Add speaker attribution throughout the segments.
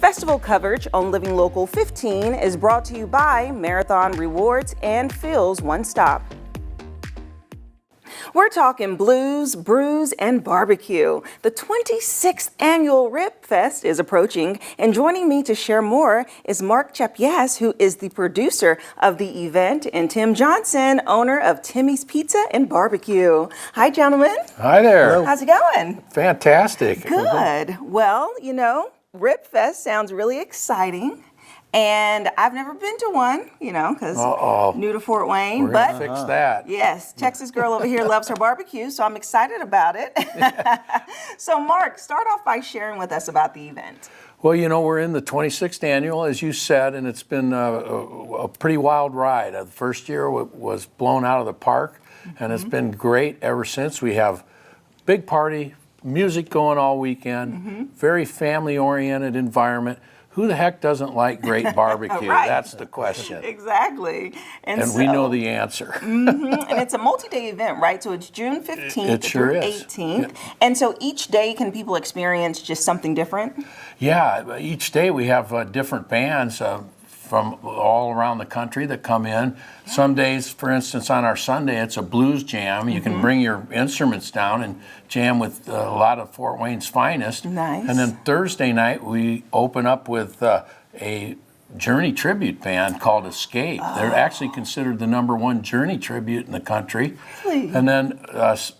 Speaker 1: Festival coverage on Living Local 15 is brought to you by Marathon Rewards and Phil's One Stop. We're talking blues, brews, and barbecue. The 26th annual RibFest is approaching, and joining me to share more is Mark Chappius, who is the producer of the event, and Tim Johnson, owner of Timmy's Pizza and Barbecue. Hi, gentlemen.
Speaker 2: Hi there.
Speaker 1: Hello. How's it going?
Speaker 2: Fantastic.
Speaker 1: Good. Well, you know, RibFest sounds really exciting. And I've never been to one, you know, because new to Fort Wayne.
Speaker 2: We're gonna fix that.
Speaker 1: Yes, Texas girl over here loves her barbecue, so I'm excited about it. So, Mark, start off by sharing with us about the event.
Speaker 2: Well, you know, we're in the 26th annual, as you said, and it's been a pretty wild ride. The first year was blown out of the park, and it's been great ever since. We have big party, music going all weekend, very family-oriented environment. Who the heck doesn't like great barbecue?
Speaker 1: Right.
Speaker 2: That's the question.
Speaker 1: Exactly.
Speaker 2: And so, we know the answer.
Speaker 1: And it's a multi-day event, right? So it's June 15th
Speaker 2: sure
Speaker 1: through
Speaker 2: is.
Speaker 1: 18th. Yeah. And so each day, can people experience just something different?
Speaker 2: Yeah, each day we have different bands from all around the country that come in. Some days, for instance, on our Sunday, it's a blues jam. You can bring your instruments down and jam with a lot of Fort Wayne's finest.
Speaker 1: Nice.
Speaker 2: And then Thursday night, we open up with a Journey tribute band called Escape. They're actually considered the #1 Journey tribute in the country.
Speaker 1: Really?
Speaker 2: And then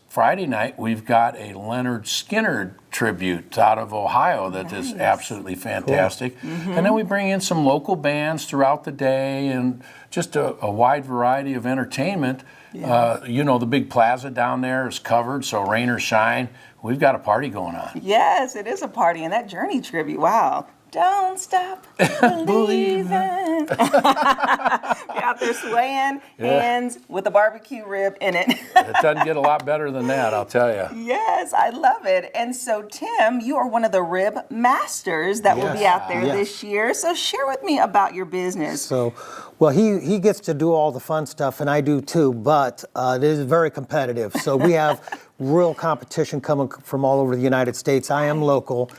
Speaker 2: Friday night, we've got a Leonard Skinner tribute out of Ohio that is absolutely fantastic. Cool. And then we bring in some local bands throughout the day and just a wide variety of entertainment. Yeah. You know, the big plaza down there is covered, so rain or shine, we've got a party going on.
Speaker 1: Yes, it is a party, and that Journey tribute, wow. Don't stop believing. You're out there swaying, hands with a barbecue rib in it.
Speaker 2: It doesn't get a lot better than that, I'll tell you.
Speaker 1: Yes, I love it. And so, Tim, you are one of the rib masters that will be out there this year. So share with me about your business.
Speaker 3: So, well, he gets to do all the fun stuff, and I do too, but it is very competitive. So we have real competition coming from all over the United States. I am local,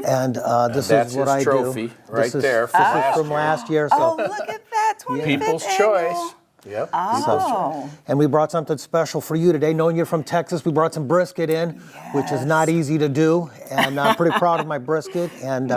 Speaker 3: and this is what I do.
Speaker 2: That's his trophy right there.
Speaker 3: This is from last year. So.
Speaker 1: Oh, look at that, 25th
Speaker 2: People's
Speaker 1: annual.
Speaker 2: choice. Yep.
Speaker 1: Oh.
Speaker 3: And we brought something special for you today. Knowing you're from Texas, we brought some brisket in, which is not easy to do. And I'm pretty proud of my brisket. And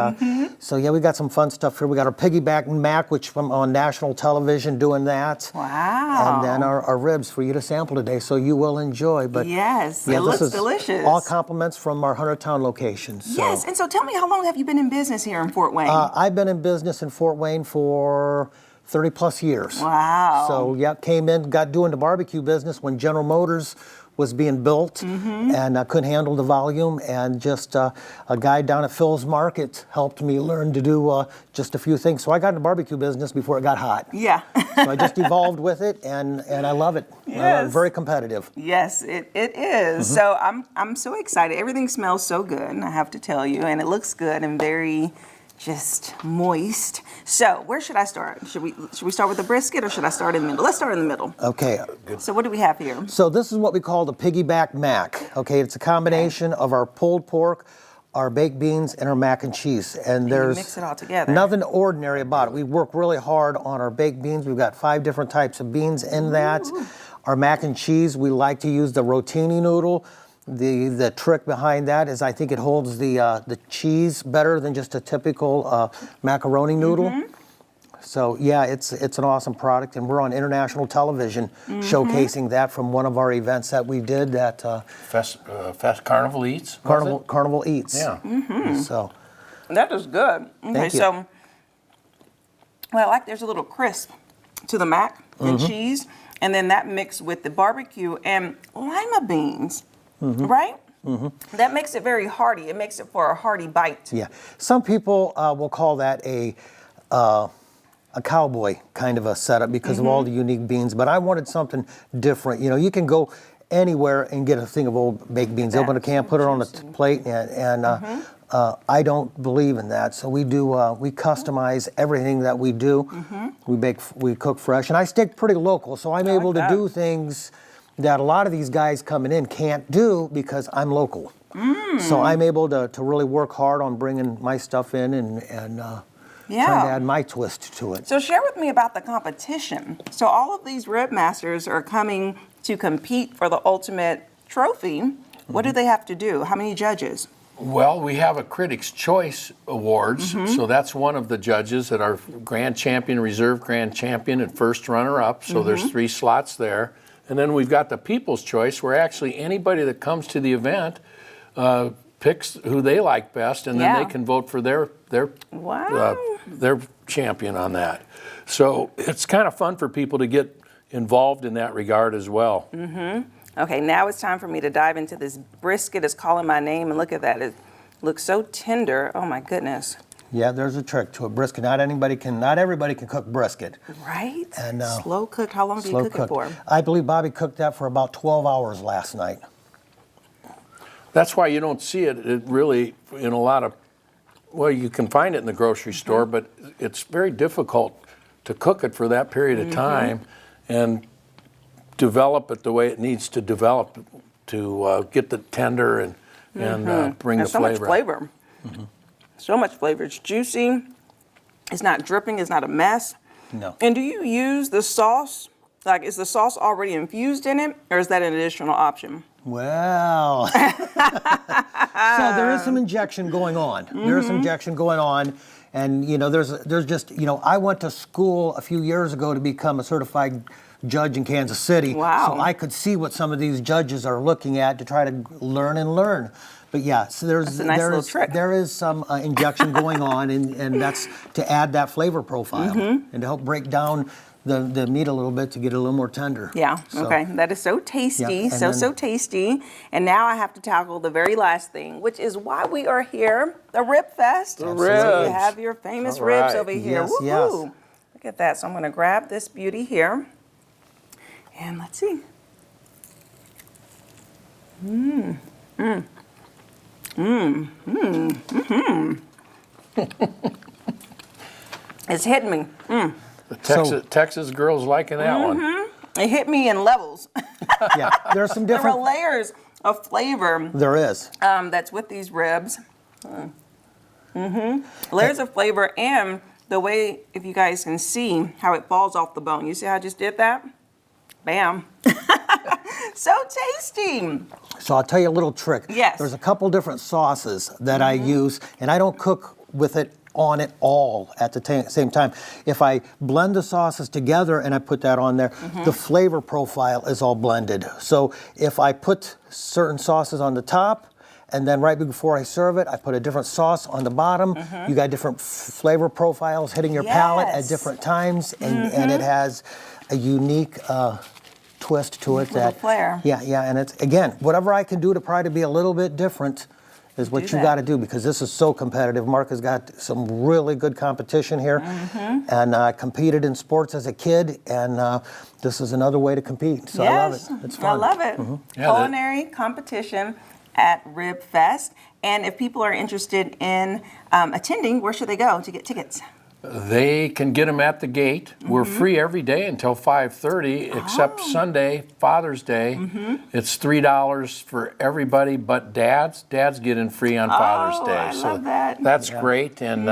Speaker 3: so, yeah, we got some fun stuff here. We got our piggyback mac, which I'm on national television doing that.
Speaker 1: Wow.
Speaker 3: And then our ribs for you to sample today, so you will enjoy. But
Speaker 1: yes,
Speaker 3: yeah,
Speaker 1: it looks delicious.
Speaker 3: All compliments from our Huntertown location. So.
Speaker 1: Yes, and so tell me, how long have you been in business here in Fort Wayne?
Speaker 3: I've been in business in Fort Wayne for 30 plus years.
Speaker 1: Wow.
Speaker 3: So yeah, came in, got doing the barbecue business when General Motors was being built, and I couldn't handle the volume, and just a guy down at Phil's Market helped me learn to do just a few things. So I got in the barbecue business before it got hot.
Speaker 1: Yeah.
Speaker 3: So I just evolved with it, and I love it.
Speaker 1: Yes.
Speaker 3: Very competitive.
Speaker 1: Yes, it is. So I'm so excited. Everything smells so good, I have to tell you, and it looks good and very just moist. So where should I start? Should we start with the brisket, or should I start in the middle? Let's start in the middle.
Speaker 3: Okay.
Speaker 1: So what do we have here?
Speaker 3: So this is what we call the piggyback mac. Okay, it's a combination of our pulled pork, our baked beans, and our mac and cheese. And there's
Speaker 1: mix it all together.
Speaker 3: Nothing ordinary about it. We work really hard on our baked beans. We've got 5 different types of beans in that. Our mac and cheese, we like to use the rotini noodle. The trick behind that is I think it holds the cheese better than just a typical macaroni noodle. So yeah, it's an awesome product, and we're on international television showcasing that from one of our events that we did at
Speaker 2: Carnival Eats.
Speaker 3: Carnival Eats.
Speaker 2: Yeah.
Speaker 3: So
Speaker 1: that is good. Okay,
Speaker 3: Thank you.
Speaker 1: so well, like there's a little crisp to the mac and cheese, and then that mixed with the barbecue and lima beans. Right? That makes it very hearty. It makes it for a hearty bite.
Speaker 3: yeah, some people will call that a cowboy kind of a setup because of all the unique beans. But I wanted something different. You know, you can go anywhere and get a thing of old baked beans. Open a can, put it on a plate, and I don't believe in that. So we do we customize everything that we do. We cook fresh, and I stick pretty local. So I'm able to do things that a lot of these guys coming in can't do because I'm local. So I'm able to really work hard on bringing my stuff in and trying to add my twist to it.
Speaker 1: So share with me about the competition. So all of these rib masters are coming to compete for the ultimate trophy. What do they have to do? How many judges?
Speaker 2: Well, we have a Critics' Choice Awards, so that's one of the judges that are Grand Champion, Reserve Grand Champion, and First Runner-Up, so there's 3 slots there. And then we've got the People's Choice, where actually anybody that comes to the event picks who they like best, and then they can vote for their champion on that. So it's kind of fun for people to get involved in that regard as well.
Speaker 1: Okay, now it's time for me to dive into this brisket. It's calling my name, and look at that. It looks so tender. Oh my goodness.
Speaker 3: Yeah, there's a trick to a brisket. Not everybody can cook brisket.
Speaker 1: Right?
Speaker 3: And
Speaker 1: slow cooked. How long do you cook it for?
Speaker 3: I believe Bobby cooked that for about 12 hours last night.
Speaker 2: That's why you don't see it really in a lot of, well, you can find it in the grocery store, but it's very difficult to cook it for that period of time and develop it the way it needs to develop to get the tender and bring the
Speaker 1: so
Speaker 2: flavor.
Speaker 1: Much flavor. So much flavor. It's juicy. It's not dripping. It's not a mess.
Speaker 3: No.
Speaker 1: And do you use the sauce? Like, is the sauce already infused in it, or is that an additional option?
Speaker 3: Well, so there is some injection going on. There is some injection going on. And, there's just, I went to school a few years ago to become a certified judge in Kansas City.
Speaker 1: Wow.
Speaker 3: So I could see what some of these judges are looking at to try to learn. But yeah, so
Speaker 1: That's a nice little trick.
Speaker 3: there is some injection going on, and that's to add that flavor profile and to help break down the meat a little bit to get it a little more tender.
Speaker 1: Yeah,
Speaker 3: So,
Speaker 1: okay. That is so tasty,
Speaker 3: Yeah, and
Speaker 1: so tasty. And now I have to tackle the very last thing, which is why we are here, the RibFest.
Speaker 2: The
Speaker 1: So you
Speaker 2: ribs.
Speaker 1: have your famous
Speaker 2: All
Speaker 1: ribs
Speaker 2: right.
Speaker 1: over here.
Speaker 3: Yes,
Speaker 1: Woohoo!
Speaker 3: yes.
Speaker 1: Look at that. So I'm going to grab this beauty here. And let's see. It's hitting me.
Speaker 2: The Texas girls liking that one.
Speaker 1: It hit me in levels.
Speaker 3: Yeah, there's some
Speaker 1: There were
Speaker 3: different.
Speaker 1: layers of flavor
Speaker 3: There is.
Speaker 1: that's with these ribs. Layers of flavor, and the way, if you guys can see, how it falls off the bone. You see how I just did that? Bam. So tasty.
Speaker 3: So I'll tell you a little trick.
Speaker 1: Yes.
Speaker 3: There's a couple different sauces that I use, and I don't cook with it on it all at the same time. If I blend the sauces together and I put that on there, the flavor profile is all blended. So if I put certain sauces on the top, and then right before I serve it, I put a different sauce on the bottom. You got different flavor profiles hitting your palate at
Speaker 1: Yes.
Speaker 3: different times, and it has a unique twist to it.
Speaker 1: Little flair.
Speaker 3: Yeah, and it's, again, whatever I can do to try to be a little bit different is what you
Speaker 1: that.
Speaker 3: got to do, because this is so competitive. Mark has got some really good competition here, and competed in sports as a kid, and this is another way to compete. So I love it. It's fun.
Speaker 1: I love it.
Speaker 2: Yeah,
Speaker 1: Culinary competition at RibFest. And if people are interested in attending, where should they go to get tickets?
Speaker 2: They can get them at the gate. We're free every day until 5:30, except Sunday, Father's Day. It's $3 for everybody but dads. Dads get in free on Father's Day.
Speaker 1: I love that.
Speaker 2: That's great. And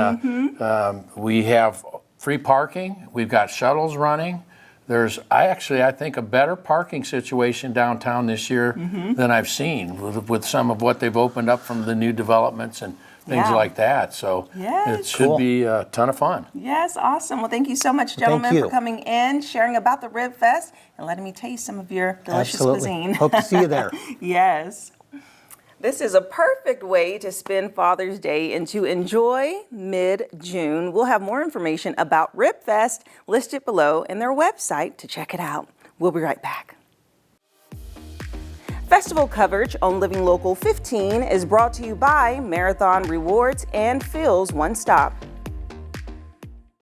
Speaker 2: we have free parking. We've got shuttles running. There's I think a better parking situation downtown this year than I've seen with some of what they've opened up from the new developments and things like that. So
Speaker 1: Yes.
Speaker 2: it should be a ton of fun.
Speaker 1: Yes, awesome. Well, thank you so much, gentlemen,
Speaker 3: you.
Speaker 1: for coming in, sharing about the RibFest, and letting me taste some of your delicious
Speaker 3: Absolutely.
Speaker 1: cuisine.
Speaker 3: Hope to see you there.
Speaker 1: Yes. This is a perfect way to spend Father's Day and to enjoy mid-June. We'll have more information about RibFest listed below in their website to check it out. We'll be right back. Festival coverage on Living Local 15 is brought to you by Marathon Rewards and Phil's One Stop.